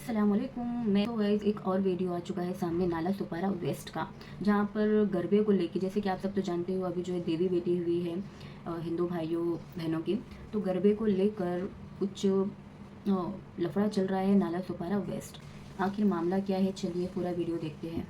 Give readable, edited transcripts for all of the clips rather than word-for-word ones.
अस्सलामुअलैकुम। मैं तो गाइस एक और वीडियो आ चुका है सामने नाला सुपारा वेस्ट का, जहाँ पर गरबे को लेके, जैसे कि आप सब तो जानते हो अभी जो है देवी बेटी हुई है हिंदू भाइयों बहनों की, तो गरबे को लेकर कुछ लफड़ा चल रहा है नाला सुपारा वेस्ट। आखिर मामला क्या है, चलिए पूरा वीडियो देखते हैं।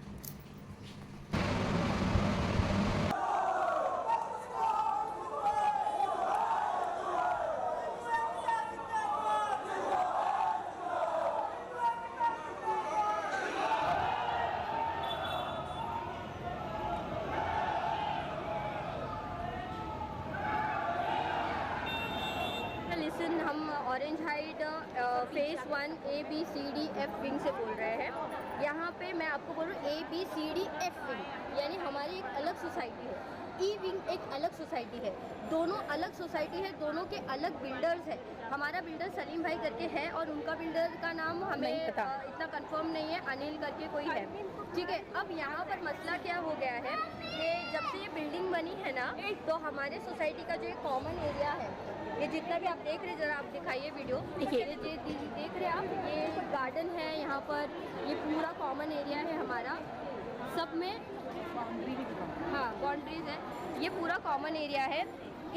लिसन, हम orange height phase 1 ABCDF wing से बोल रहे हैं। यहाँ पे मैं आपको बोलूँ ABCDF विंग यानी हमारी एक अलग सोसाइटी है। ई विंग एक अलग सोसाइटी है, दोनों अलग सोसाइटी है, दोनों के अलग बिल्डर्स है। हमारा बिल्डर सलीम भाई करके है और उनका बिल्डर का नाम हमें इतना कंफर्म नहीं है, अनिल करके कोई है, ठीक है। अब यहाँ पर मसला क्या हो गया है कि जब से ये बिल्डिंग बनी है ना, तो हमारे सोसाइटी का जो एक कॉमन एरिया है, ये जितना भी आप देख रहे हैं, ज़रा आप दिखाइए वीडियो, ये देख रहे हैं आप, ये गार्डन है यहाँ पर, ये पूरा कॉमन एरिया है हमारा, सब में हाँ बाउंड्रीज है, ये पूरा कॉमन एरिया है।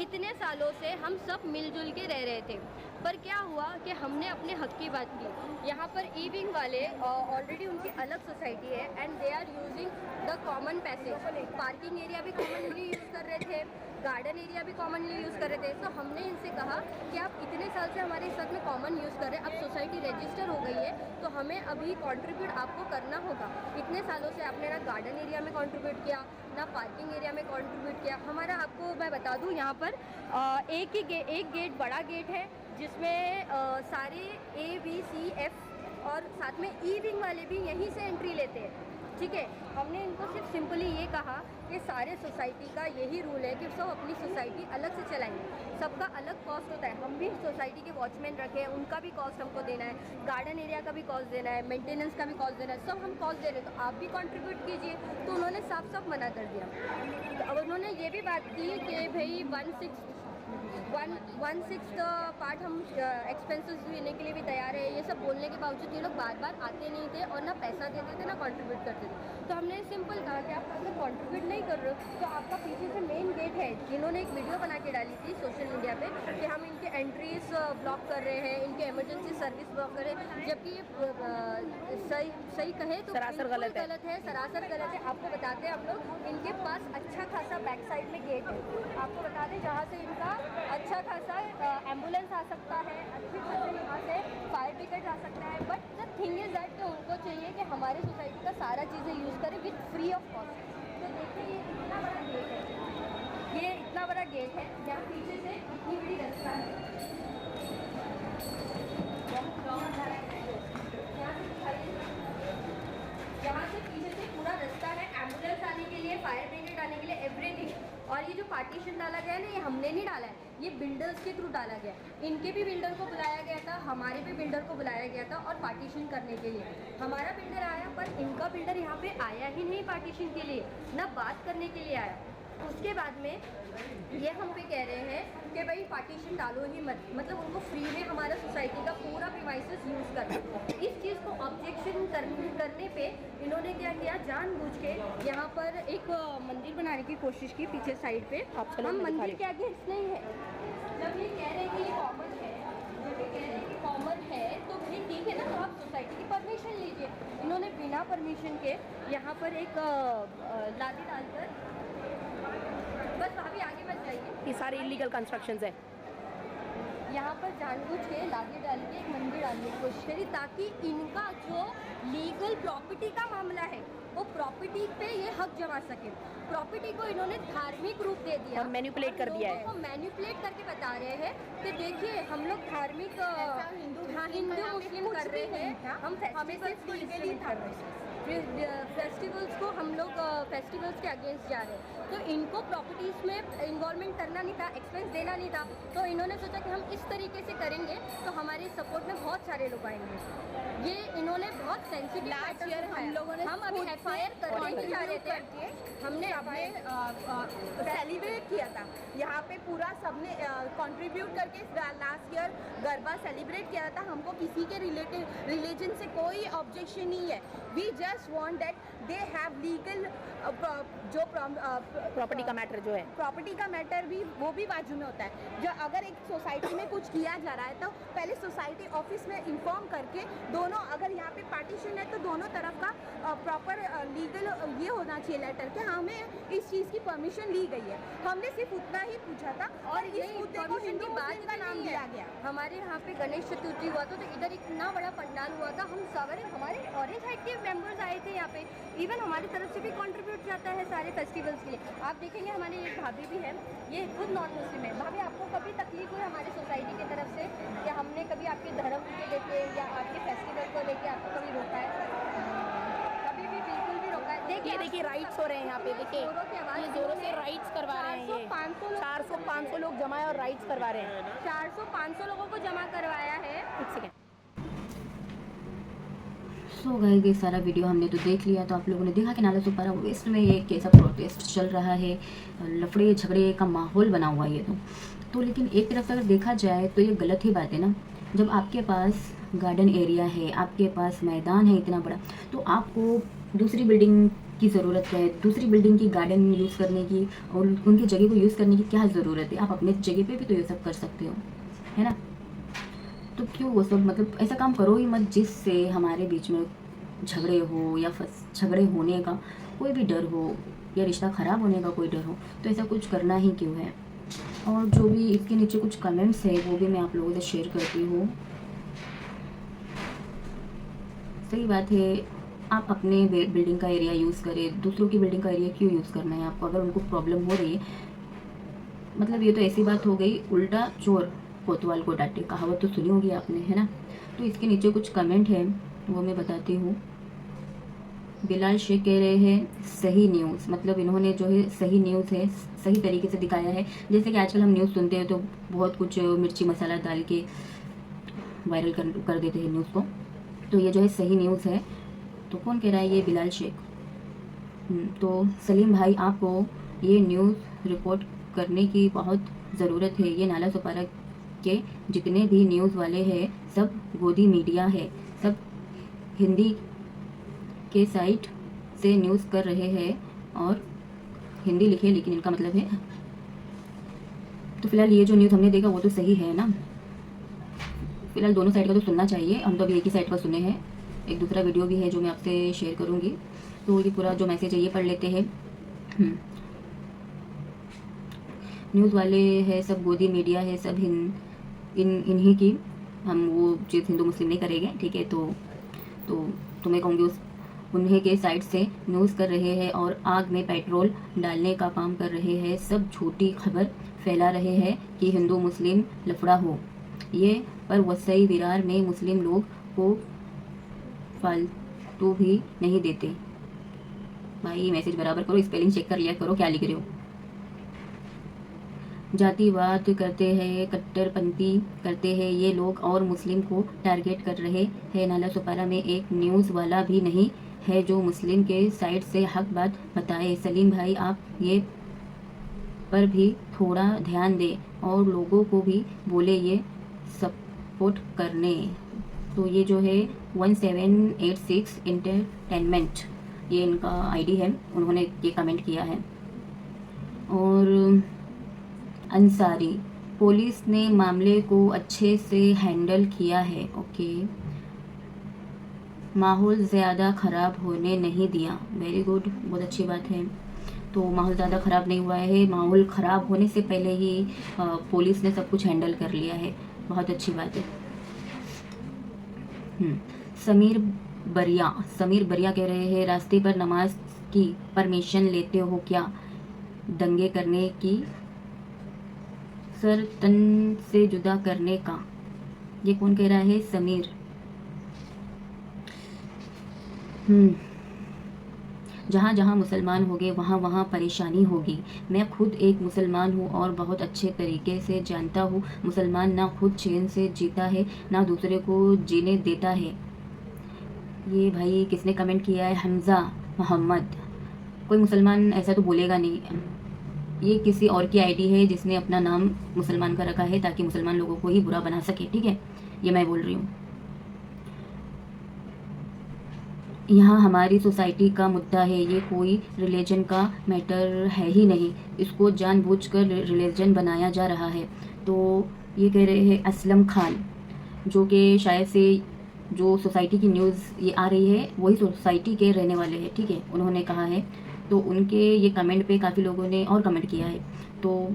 इतने सालों से हम सब मिलजुल के रह रहे थे, पर क्या हुआ कि हमने अपने हक की बात की। यहाँ पर ई विंग वाले ऑलरेडी उनकी अलग सोसाइटी है and they are using the common passage. Parking area भी कॉमनली यूज़ कर रहे थे, गार्डन एरिया भी कॉमनली यूज़ कर रहे थे। तो हमने इनसे कहा कि आप इतने साल से हमारे साथ में कॉमन यूज़ कर रहे हैं, अब सोसाइटी रजिस्टर हो गई है, तो हमें अभी कंट्रीब्यूट आपको करना होगा। इतने सालों से आपने ना गार्डन एरिया में कंट्रीब्यूट किया, ना पार्किंग एरिया में कंट्रीब्यूट किया। हमारा आपको मैं बता दूं, यहाँ पर एक गेट बड़ा गेट है जिसमें सारे ABCF और साथ में ई विंग वाले भी यहीं से एंट्री लेते हैं, ठीक है। हमने इनको सिर्फ सिंपली ये कहा कि सारे सोसाइटी का यही रूल है कि सब अपनी सोसाइटी अलग से चलाएंगे, सबका अलग कॉस्ट होता है। हम भी सोसाइटी के वॉचमैन रखे हैं, उनका भी कॉस्ट हमको देना है, गार्डन एरिया का भी कॉस्ट देना है, मेंटेनेंस का भी कॉस्ट देना है, सब हम कॉस्ट दे रहे हैं, तो आप भी कंट्रीब्यूट कीजिए। तो उन्होंने साफ साफ मना कर दिया। तो अब उन्होंने ये भी बात की कि भाई 1/6 पार्ट हम एक्सपेंसेस देने के लिए भी तैयार है। ये सब बोलने के बावजूद ये लोग बार बार आते नहीं थे और ना पैसा देते थे ना कंट्रीब्यूट करते थे। तो हमने सिंपल कहा कि आप अगर कंट्रीब्यूट नहीं कर रहे हो तो आपका पीछे से मेन गेट है, जिन्होंने एक वीडियो बना के डाली थी सोशल मीडिया पे कि हम इनके एंट्रीज ब्लॉक कर रहे हैं, इनके इमरजेंसी सर्विस ब्लॉक कर रहे हैं, जबकि ये सही कहे तो सरासर गलत है, सरासर गलत है। आपको बताते हैं हम लोग, इनके पास अच्छा खासा बैक साइड में गेट है, आपको बता दें, जहाँ से इनका अच्छा खासा एम्बुलेंस आ सकता है, अच्छे खासे यहाँ से फायर ब्रिगेड आ सकता है। But the thing is that कि उनको चाहिए कि हमारे सोसाइटी का सारा चीज़ें यूज़ करें विथ फ्री ऑफ कॉस्ट। तो देखिए ये इतना बड़ा गेट है, ये इतना बड़ा गेट है, यहाँ पीछे से इतनी बड़ी रास्ता है, यहाँ से पीछे से पूरा रास्ता है एम्बुलेंस आने के लिए, फायर ब्रिगेड आने के लिए, एवरीथिंग। और ये जो पार्टीशन डाला गया है ना, ये हमने नहीं डाला है, ये बिल्डर्स के थ्रू डाला गया। इनके भी बिल्डर को बुलाया गया था, हमारे भी बिल्डर को बुलाया गया था और पार्टीशन करने के लिए हमारा बिल्डर आया, पर इनका बिल्डर यहाँ पे आया ही नहीं पार्टीशन के लिए, ना बात करने के लिए आया। उसके बाद में ये हम पे कह रहे हैं कि भाई पार्टीशन डालो ही मत, मतलब उनको फ्री में हमारा सोसाइटी का पूरा प्रीमाइसेस यूज़ करना। इस चीज़ को ऑब्जेक्शन करने पे इन्होंने क्या किया, जानबूझ के यहाँ पर एक मंदिर बनाने की कोशिश की पीछे साइड पे। हम मंदिर के अगेंस्ट नहीं है, जब ये कह रहे हैं कि ये कॉमन है, जब ये कह रहे हैं कि कॉमन है तो भाई ठीक है ना, तो आप सोसाइटी की परमिशन लीजिए। इन्होंने बिना परमिशन के यहाँ पर एक लादी डालकर, बस भाभी आगे मत जाइए, ये सारे इलीगल कंस्ट्रक्शंस है, यहाँ पर जानबूझ के लादी डाल के एक मंदिर डालने की कोशिश करी, ताकि इनका जो लीगल प्रॉपर्टी का मामला है वो प्रॉपर्टी पे ये हक जमा सके। प्रॉपर्टी को इन्होंने धार्मिक रूप दे दिया और मैनिपुलेट कर दिया है, मैनिपुलेट करके बता रहे हैं कि देखिए हम लोग धार्मिक हिंदू मुस्लिम कर रहे हैं, हम फेस्टिवल्स को लीगली कर रहे हैं, फेस्टिवल्स को हम लोग फेस्टिवल्स के अगेंस्ट जा रहे हैं। तो इनको प्रॉपर्टीज़ में इन्वॉल्वमेंट करना नहीं था, एक्सपेंस देना नहीं था, तो इन्होंने सोचा कि हम इस तरीके से करेंगे तो हमारे सपोर्ट में बहुत सारे लोग आएंगे। ये इन्होंने इन्होंने बहुत सेंसिटिव लास्ट मैटर ईयर हम लोगों ने हम अभी खुद एफआईआर करने ही जा रहे थे हमने सेलिब्रेट किया था यहाँ पे पूरा सबने कंट्रीब्यूट करके लास्ट ईयर गरबा सेलिब्रेट किया था। हमको किसी के रिलीजन से कोई ऑब्जेक्शन नहीं है। We just want that they have legal जो प्रॉपर्टी का मैटर जो है, प्रॉपर्टी का मैटर भी वो भी बाजू में होता है। जो अगर एक सोसाइटी में कुछ किया जा रहा है तो पहले सोसाइटी ऑफिस में इन्फॉर्म करके दोनों, अगर यहाँ पे पार्टीशन है तो दोनों तरफ का प्रॉपर लीगल ये होना चाहिए लेटर कि हमें इस चीज़ की परमिशन ली गई है। हमने सिर्फ उतना ही पूछा था और इस मुद्दे को हिंदू मुस्लिम का नाम दिया गया। हमारे यहाँ पे गणेश चतुर्थी हुआ था तो इधर इतना बड़ा पंडाल हुआ था। हम सारे हमारे ऑरेंज हाइट के मेंबर्स आए थे यहाँ पे। इवन हमारी तरफ से भी कंट्रीब्यूट जाता है सारे फेस्टिवल्स के लिए। आप देखेंगे हमारे एक भाभी भी है, ये खुद नॉन मुस्लिम है। भाभी, आपको कभी तकलीफ हुई हमारे सोसाइटी की तरफ से या हमने कभी आपके धर्म को लेके या आपके फेस्टिवल को लेके आपको कभी रोका है? कभी भी बिल्कुल भी रोका है? ये देखिए राइट्स हो रहे हैं यहाँ पे, देखिए ये जोरों से राइट्स करवा रहे हैं। ये 400-500 लोग जमा है और राइट्स करवा रहे हैं। 400-500 लोगों को जमा करवाया है। एक सेकेंड। सो गाइस, ये सारा वीडियो हमने तो देख लिया। तो आप लोगों ने देखा कि नाला सुपारा वेस्ट में ये कैसा प्रोटेस्ट चल रहा है, लफड़े झगड़े का माहौल बना हुआ है ये तो लेकिन एक तरफ से अगर देखा जाए तो ये गलत ही बात है ना। जब आपके पास गार्डन एरिया है, आपके पास मैदान है इतना बड़ा, तो आपको दूसरी बिल्डिंग की ज़रूरत है, दूसरी बिल्डिंग की गार्डन यूज़ करने की और उनकी जगह को यूज़ करने की क्या ज़रूरत है? आप अपने जगह पे भी तो ये सब कर सकते हो, है ना। तो क्यों वो सब, मतलब ऐसा काम करो ही मत जिससे हमारे बीच में झगड़े हो या झगड़े होने का कोई भी डर हो या रिश्ता ख़राब होने का कोई डर हो। तो ऐसा कुछ करना ही क्यों है। और जो भी इसके नीचे कुछ कमेंट्स है वो भी मैं आप लोगों से शेयर करती हूँ। सही बात है, आप अपने बिल्डिंग का एरिया यूज़ करें, दूसरों की बिल्डिंग का एरिया क्यों यूज़ करना है आपको? अगर उनको प्रॉब्लम हो रही है, मतलब ये तो ऐसी बात हो गई, उल्टा चोर कोतवाल को डांटे, कहावत तो सुनी होगी आपने, है ना। तो इसके नीचे कुछ कमेंट है वो मैं बताती हूँ। बिलाल शेख कह रहे हैं सही न्यूज़, मतलब इन्होंने जो है सही न्यूज़ है, सही तरीके से दिखाया है। जैसे कि आजकल हम न्यूज़ सुनते हैं तो बहुत कुछ मिर्ची मसाला डाल के वायरल कर देते हैं न्यूज़ को। तो ये जो है सही न्यूज़ है। तो कौन कह रहा है? ये बिलाल शेख। तो सलीम भाई, आपको ये न्यूज़ रिपोर्ट करने की बहुत ज़रूरत है। ये नाला सुपारा के जितने भी न्यूज़ वाले हैं सब गोदी मीडिया है, सब हिंदी के साइट से न्यूज़ कर रहे हैं और हिंदी लिखे, लेकिन इनका मतलब है। तो फिलहाल ये जो न्यूज़ हमने देखा वो तो सही है ना। फिलहाल दोनों साइड का तो सुनना चाहिए, हम तो अभी एक ही साइड का सुने हैं। एक दूसरा वीडियो भी है जो मैं आपसे शेयर करूँगी। तो ये पूरा जो मैसेज है ये पढ़ लेते हैं। न्यूज़ वाले है सब गोदी मीडिया है, सब इन्हीं की, हम वो चीज़ हिंदू मुस्लिम नहीं करेंगे, ठीक है। तो मैं कहूँगी उन्हीं के साइड से न्यूज़ कर रहे हैं और आग में पेट्रोल डालने का काम कर रहे हैं। सब झूठी खबर फैला रहे हैं कि हिंदू मुस्लिम लफड़ा हो ये, पर वसई विरार में मुस्लिम लोग को फालतू भी नहीं देते। भाई मैसेज बराबर करो, स्पेलिंग चेक कर लिया करो क्या लिख रहे हो। जातिवाद करते हैं, कट्टरपंथी करते हैं ये लोग और मुस्लिम को टारगेट कर रहे हैं। नाला सुपारा में एक न्यूज़ वाला भी नहीं है जो मुस्लिम के साइड से हक बात बताए। सलीम भाई, आप ये पर भी थोड़ा ध्यान दें और लोगों को भी बोले ये सपोर्ट करने। तो ये जो है 1786 एंटरटेनमेंट, ये इनका आईडी है, उन्होंने ये कमेंट किया है। और अंसारी, पुलिस ने मामले को अच्छे से हैंडल किया है। ओके, माहौल ज़्यादा ख़राब होने नहीं दिया। वेरी गुड, बहुत अच्छी बात है। तो माहौल ज़्यादा ख़राब नहीं हुआ है, माहौल ख़राब होने से पहले ही पुलिस ने सब कुछ हैंडल कर लिया है, बहुत अच्छी बात है। समीर बरिया कह रहे हैं रास्ते पर नमाज की परमिशन लेते हो क्या? दंगे करने की, सर तन से जुदा करने का। ये कौन कह रहा है? समीर। जहाँ जहाँ मुसलमान होंगे वहाँ वहाँ परेशानी होगी। मैं खुद एक मुसलमान हूँ और बहुत अच्छे तरीके से जानता हूँ, मुसलमान ना खुद चैन से जीता है ना दूसरे को जीने देता है। ये भाई किसने कमेंट किया है? हमज़ा मोहम्मद। कोई मुसलमान ऐसा तो बोलेगा नहीं। ये किसी और की आईडी है जिसने अपना नाम मुसलमान का रखा है ताकि मुसलमान लोगों को ही बुरा बना सके, ठीक है? ये मैं बोल रही हूँ। यहाँ हमारी सोसाइटी का मुद्दा है, ये कोई रिलीजन का मैटर है ही नहीं, इसको जानबूझकर रिलीजन बनाया जा रहा है। तो ये कह रहे हैं असलम खान, जो कि शायद से जो सोसाइटी की न्यूज़ ये आ रही है वही सोसाइटी के रहने वाले हैं, ठीक है? उन्होंने कहा है, तो उनके ये कमेंट पे काफ़ी लोगों ने और कमेंट किया है। तो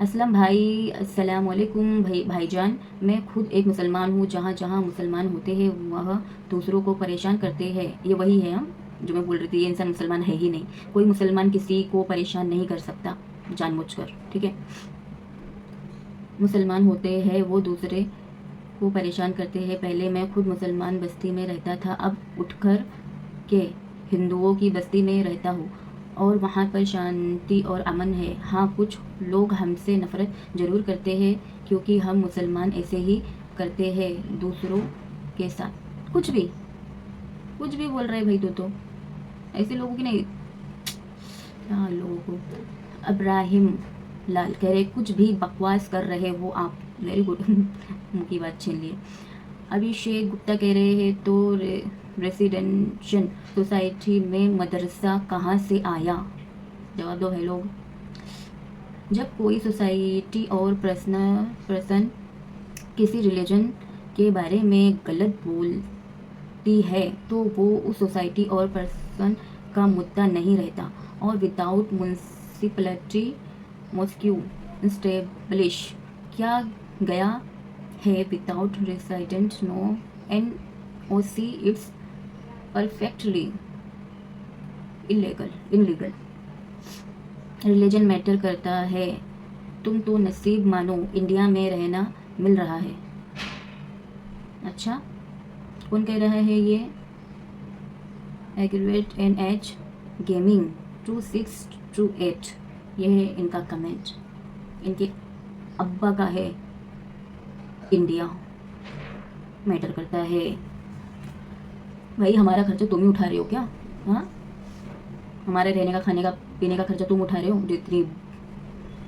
असलम भाई, अस्सलाम वालेकुम भाईजान, मैं खुद एक मुसलमान हूँ। जहाँ जहाँ मुसलमान होते हैं वह दूसरों को परेशान करते हैं। ये वही है हम जो मैं बोल रही थी, ये इंसान मुसलमान है ही नहीं। कोई मुसलमान किसी को परेशान नहीं कर सकता जानबूझकर, ठीक है? मुसलमान होते हैं वो दूसरे को परेशान करते हैं। पहले मैं खुद मुसलमान बस्ती में रहता था, अब उठकर के हिंदुओं की बस्ती में रहता हूँ और वहाँ पर शांति और अमन है। हाँ, कुछ लोग हमसे नफ़रत ज़रूर करते हैं क्योंकि हम मुसलमान ऐसे ही करते हैं दूसरों के साथ। कुछ भी बोल रहे भाई, तो ऐसे लोगों की नहीं, क्या लोगों को। इब्राहिम लाल कह रहे कुछ भी बकवास कर रहे हो आप। वेरी गुड, मुँह की बात छीन लिए। अभिषेक गुप्ता कह रहे हैं तो रेसिडेंशियल सोसाइटी में मदरसा कहाँ से आया? जवाब दो भाई लोग। जब कोई सोसाइटी और पर्सन किसी रिलीजन के बारे में गलत बोलती है तो वो उस सोसाइटी और पर्सन का मुद्दा नहीं रहता। और विदाउट म्यूनसिपैलिटी मॉस्क्यू इस्टेब्लिश किया गया है, without resident no NOC, it's perfectly illegal. Religion matter करता है। तुम तो नसीब मानो इंडिया में रहना मिल रहा है। अच्छा, कौन कह रहा है ये? एग्रीवेट NH गेमिंग 2628, ये है इनका कमेंट। इनके अब्बा का है। इंडिया मैटर करता है। भाई हमारा खर्चा तुम ही उठा रहे हो क्या? हाँ, हमारे रहने का, खाने का, पीने का खर्चा तुम उठा रहे हो जो इतनी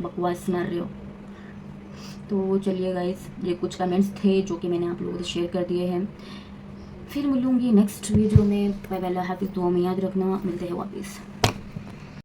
बकवास मार रहे हो। तो चलिए गाइस, ये कुछ कमेंट्स थे जो कि मैंने आप लोगों से शेयर कर दिए हैं। फिर मिलूंगी नेक्स्ट वीडियो में। पहला हाफिज़, दुआ में याद रखना। मिलते हैं वापस।